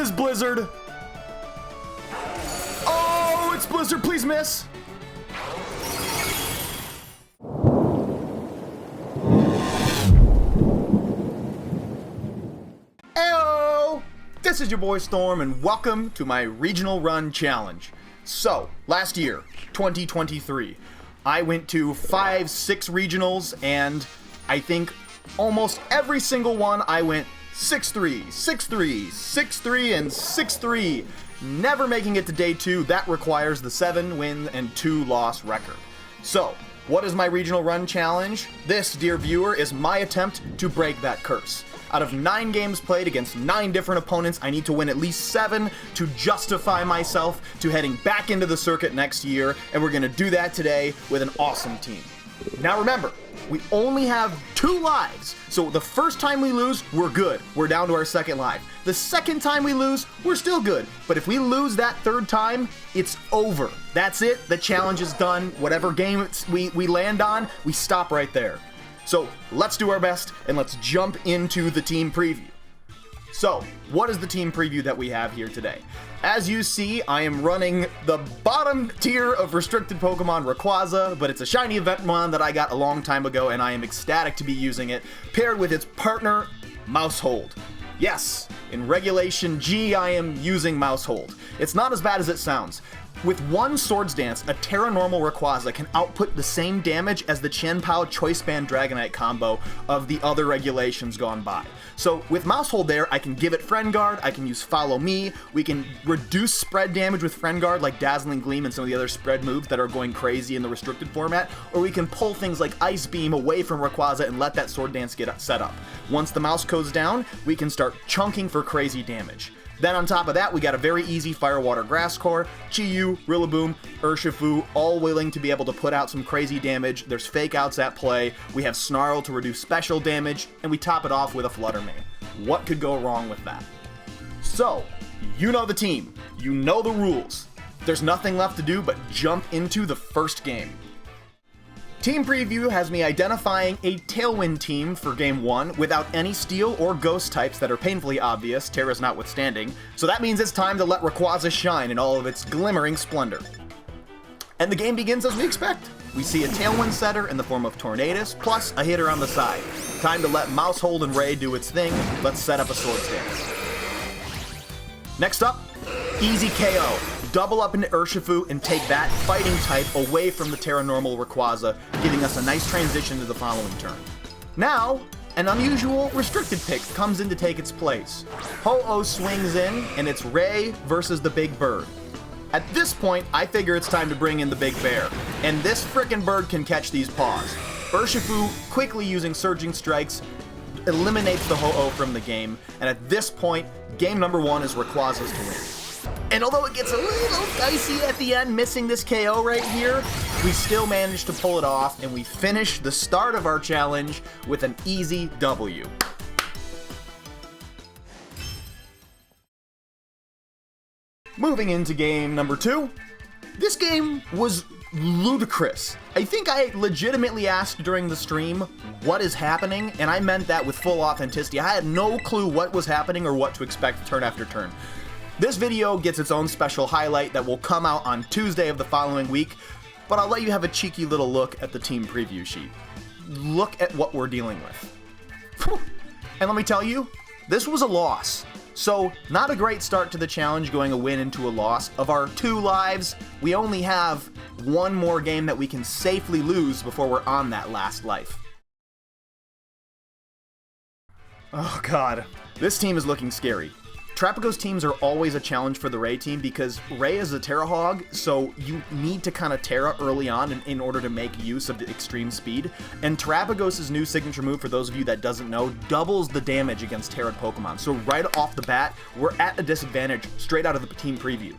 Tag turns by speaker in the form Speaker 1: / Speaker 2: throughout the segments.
Speaker 1: is Blizzard. Oh, it's Blizzard. Please miss. Heyo! This is your boy Storm, and welcome to my Regional Run Challenge. So, last year, 2023, I went to 5-6 regionals, and I think almost every single one I went 6-3, 6-3, 6-3, and 6-3. Never making it to day 2. That requires the 7-win and 2-loss record. So, what is my Regional Run Challenge? This, dear viewer, is my attempt to break that curse. Out of 9 games played against 9 different opponents, I need to win at least 7 to justify myself to heading back into the circuit next year, and we're going to do that today with an awesome team. Now remember, we only have 2 lives, so the first time we lose, we're good. We're down to our 2nd life. The second time we lose, we're still good. But if we lose that 3rd time, it's over. That's it. The challenge is done. Whatever game we land on, we stop right there. So let's do our best, and let's jump into the team preview. So, what is the team preview that we have here today? As you see, I am running the bottom tier of restricted Pokemon, Rayquaza, but it's a shiny event mon that I got a long time ago, and I am ecstatic to be using it, paired with its partner, Maushold. Yes, in Regulation G, I am using Maushold. It's not as bad as it sounds. With one Swords Dance, a Terra Normal Rayquaza can output the same damage as the Chien-Pao Choice Band Dragonite combo of the other regulations gone by. So with Maushold there, I can give it Friend Guard, I can use Follow Me, we can reduce spread damage with Friend Guard like Dazzling Gleam and some of the other spread moves that are going crazy in the restricted format, or we can pull things like Ice Beam away from Rayquaza and let that Sword Dance get set up. Once the mouse goes down, we can start chunking for crazy damage. Then on top of that, we got a very easy Fire, Water, Grass core, Chi-Yu, Rillaboom, Urshifu, all willing to be able to put out some crazy damage. There's Fake Outs at play, we have Snarl to reduce special damage, and we top it off with a Flutter Mane. What could go wrong with that? So, you know the team, you know the rules. There's nothing left to do but jump into the first game. Team Preview has me identifying a Tailwind team for Game 1 without any Steel or Ghost types that are painfully obvious, Terra's notwithstanding, so that means it's time to let Rayquaza shine in all of its glimmering splendor. And the game begins as we expect. We see a Tailwind setter in the form of Tornadus, plus a hitter on the side. Time to let Maushold and Ray do its thing. Let's set up a Swords Dance. Next up, easy KO. Double up into Urshifu and take that fighting type away from the Terra Normal Rayquaza, giving us a nice transition to the following turn. Now, an unusual restricted pick comes in to take its place. Ho-Oh swings in, and it's Ray versus the Big Bird. At this point, I figure it's time to bring in the Big Bear, and this frickin' bird can catch these paws. Urshifu, quickly using Surging Strikes, eliminates the Ho-Oh from the game, and at this point, game number 1 is Rayquaza's to win. And although it gets a little dicey at the end, missing this KO right here, we still managed to pull it off, and we finish the start of our challenge with an easy W. Moving into game number 2. This game was ludicrous. I think I legitimately asked during the stream, what is happening? And I meant that with full authenticity. I had no clue what was happening or what to expect turn after turn. This video gets its own special highlight that will come out on Tuesday of the following week, but I'll let you have a cheeky little look at the team preview sheet. Look at what we're dealing with. And let me tell you, this was a loss. So, not a great start to the challenge going a win into a loss. Of our 2 lives, we only have 1 more game that we can safely lose before we're on that last life. Oh god, this team is looking scary. Trapago's teams are always a challenge for the Ray team because Ray is a Terra Hog, so you need to kind of Terra early on in order to make use of the extreme speed. And Trapagos' new signature move, for those of you that doesn't know, doubles the damage against Terra Pokemon. So right off the bat, we're at a disadvantage straight out of the team preview.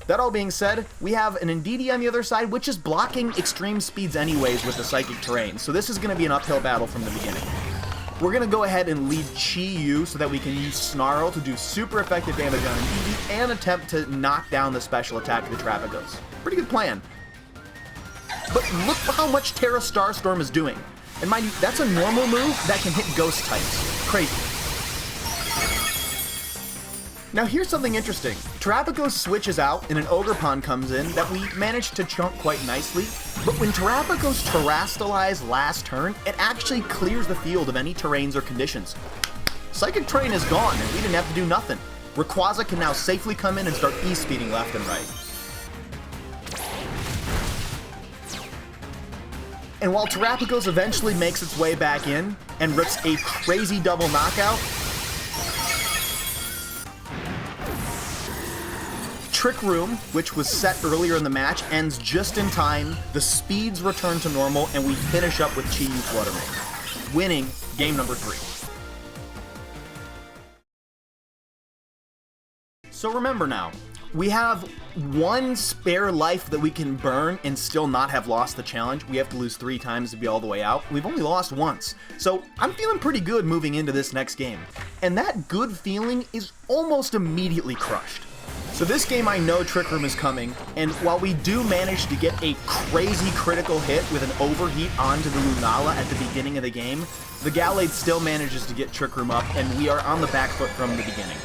Speaker 1: That all being said, we have an Indeedee on the other side, which is blocking extreme speeds anyways with the Psychic Terrain. So this is going to be an uphill battle from the beginning. We're going to go ahead and lead Chi-Yu so that we can use Snarl to do super effective damage on Indeedee and attempt to knock down the special attack of the Trapagos. Pretty good plan. But look how much Terra Starstorm is doing. And mind you, that's a normal move that can hit Ghost types. Crazy. Now here's something interesting. Terrapagos switches out and an Ogerpon comes in that we managed to chunk quite nicely, but when Terrapagos Terrastalize last turn, it actually clears the field of any terrains or conditions. Psychic Terrain is gone and we didn't have to do nothing. Rayquaza can now safely come in and start E-speeding left and right. And while Terrapagos eventually makes its way back in and rips a crazy double knockout, Trick Room, which was set earlier in the match, ends just in time, the speeds return to normal, and we finish up with Chi-Yu Flutter Mane, winning game number 3. So remember now, we have one spare life that we can burn and still not have lost the challenge. We have to lose 3 times to be all the way out. We've only lost once. So I'm feeling pretty good moving into this next game. And that good feeling is almost immediately crushed. So this game I know Trick Room is coming, and while we do manage to get a crazy critical hit with an overheat onto the Lunala at the beginning of the game, the Gallade still manages to get Trick Room up, and we are on the back foot from the beginning.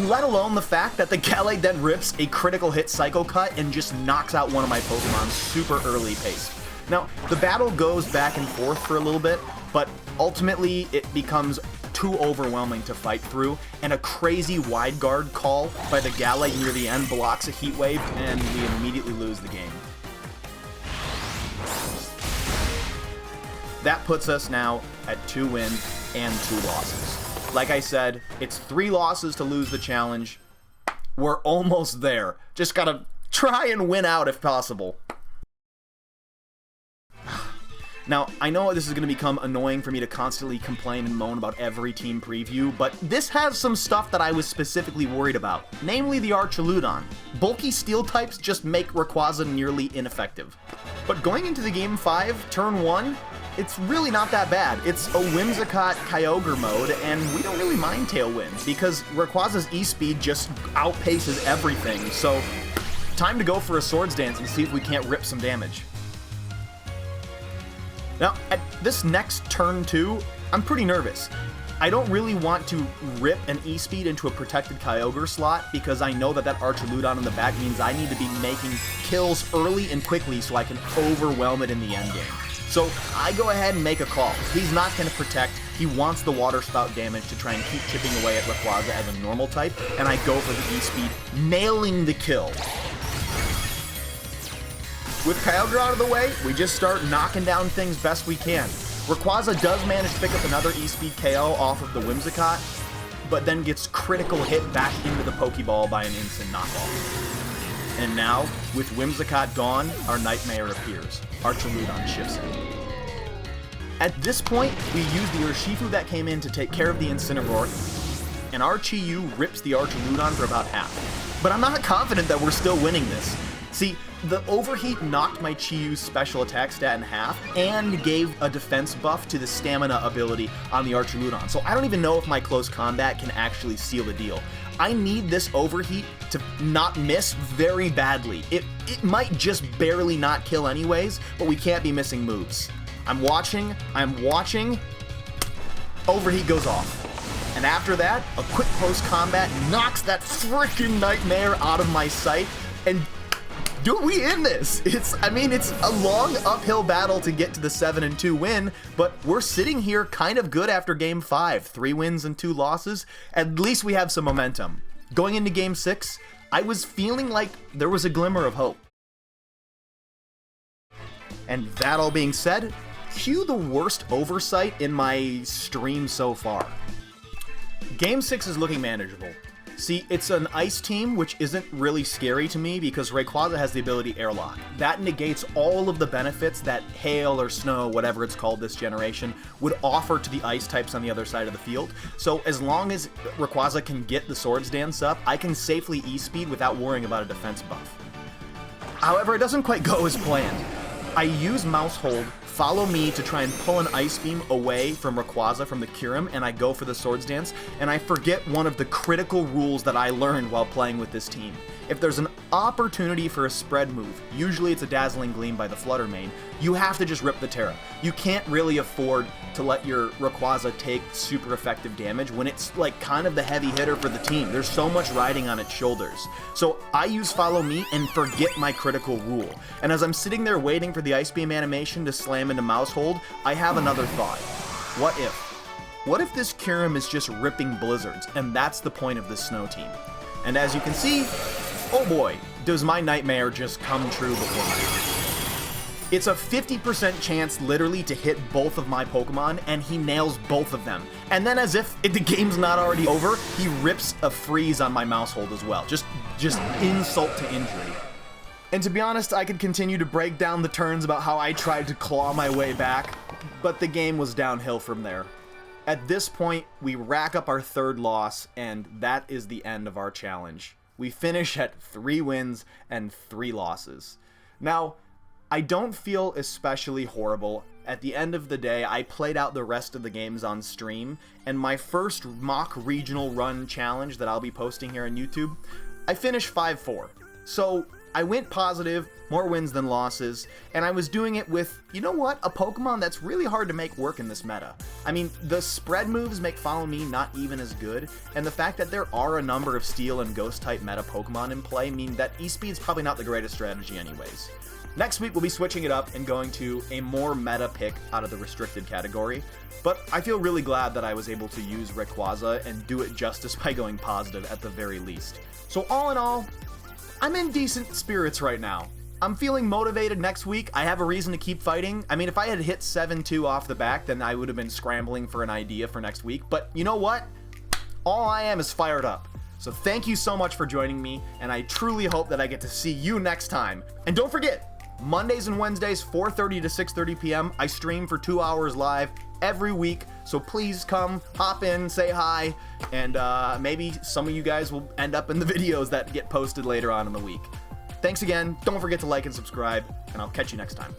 Speaker 1: Let alone the fact that the Gallade then rips a critical hit Psycho Cut and just knocks out one of my Pokemon super early pace. Now, the battle goes back and forth for a little bit, but ultimately it becomes too overwhelming to fight through, and a crazy wide guard call by the Gallade near the end blocks a Heat Wave, and we immediately lose the game. That puts us now at 2 wins and 2 losses. Like I said, it's 3 losses to lose the challenge. We're almost there. Just gotta try and win out if possible. Now, I know this is going to become annoying for me to constantly complain and moan about every team preview, but this has some stuff that I was specifically worried about, namely the Archaludon. Bulky steel types just make Rayquaza nearly ineffective. But going into the game 5, turn 1, it's really not that bad. It's a Whimsicott Kyogre mode, and we don't really mind Tailwind, because Rayquaza's E-speed just outpaces everything, so time to go for a Swords Dance and see if we can't rip some damage. Now, at this next turn 2, I'm pretty nervous. I don't really want to rip an E-speed into a protected Kyogre slot because I know that Archaludon in the back means I need to be making kills early and quickly so I can overwhelm it in the endgame. So I go ahead and make a call. He's not going to protect. He wants the Water Spout damage to try and keep chipping away at Rayquaza as a normal type, and I go for the E-speed, nailing the kill. With Kyogre out of the way, we just start knocking down things best we can. Rayquaza does manage to pick up another E-speed KO off of the Whimsicott, but then gets critical hit back into the Pokeball by an instant knockoff. And now, with Whimsicott gone, our Nightmare appears. Archaludon shifts in. At this point, we use the Urshifu that came in to take care of the Incineroar, and our Chi-Yu rips the Archaludon for about half. But I'm not confident that we're still winning this. See, the overheat knocked my Chi-Yu's special attack stat in half and gave a defense buff to the stamina ability on the Archaludon, so I don't even know if my close combat can actually seal the deal. I need this overheat to not miss very badly. It might just barely not kill anyways, but we can't be missing moves. I'm watching, overheat goes off. And after that, a quick close combat knocks that freaking Nightmare out of my sight, and dude, we in this. It's a long uphill battle to get to the 7-2 win, but we're sitting here kind of good after game 5. 3 wins and 2 losses. At least we have some momentum. Going into game 6, I was feeling like there was a glimmer of hope. And that all being said, cue the worst oversight in my stream so far. Game 6 is looking manageable. See, it's an ice team, which isn't really scary to me because Rayquaza has the ability Airlock. That negates all of the benefits that hail or snow, whatever it's called this generation, would offer to the ice types on the other side of the field. So as long as Rayquaza can get the Swords Dance up, I can safely E-speed without worrying about a defense buff. However, it doesn't quite go as planned. I use Maushold, follow me to try and pull an Ice Beam away from Rayquaza from the Kyurem, and I go for the Swords Dance, and I forget one of the critical rules that I learned while playing with this team. if there's an opportunity for a spread move, usually it's a Dazzling Gleam by the Flutter main, you have to just rip the Terra. You can't really afford to let your Rayquaza take super effective damage when it's like kind of the heavy hitter for the team. There's so much riding on its shoulders. So I use Follow Me and forget my critical rule. And as I'm sitting there waiting for the Ice Beam animation to slam into Maushold, I have another thought. What if? What if this Kyurem is just ripping blizzards, and that's the point of this snow team? And as you can see, oh boy, does my nightmare just come true before my eyes. It's a 50% chance literally to hit both of my Pokemon, and he nails both of them. And then as if the game's not already over, he rips a freeze on my Maushold as well. Just insult to injury. And to be honest, I could continue to break down the turns about how I tried to claw my way back, but the game was downhill from there. At this point, we rack up our third loss, and that is the end of our challenge. We finish at 3 wins and 3 losses. Now, I don't feel especially horrible. At the end of the day, I played out the rest of the games on stream, and my first mock regional run challenge that I'll be posting here on YouTube, I finished 5-4. So I went positive, more wins than losses, and I was doing it with, you know what, a Pokemon that's really hard to make work in this meta. I mean, the spread moves make Follow Me not even as good, and the fact that there are a number of Steel and Ghost-type meta Pokemon in play mean that E-Speed's probably not the greatest strategy anyways. Next week, we'll be switching it up and going to a more meta pick out of the restricted category, but I feel really glad that I was able to use Rayquaza and do it justice by going positive at the very least. So all in all, I'm in decent spirits right now. I'm feeling motivated next week. I have a reason to keep fighting. I mean, if I had hit 7-2 off the back, then I would have been scrambling for an idea for next week, but you know what? All I am is fired up. So thank you so much for joining me, and I truly hope that I get to see you next time. And don't forget, Mondays and Wednesdays, 4:30 to 6:30 p.m., I stream for 2 hours live every week, so please come, hop in, say hi, and maybe some of you guys will end up in the videos that get posted later on in the week. Thanks again, don't forget to like and subscribe, and I'll catch you next time.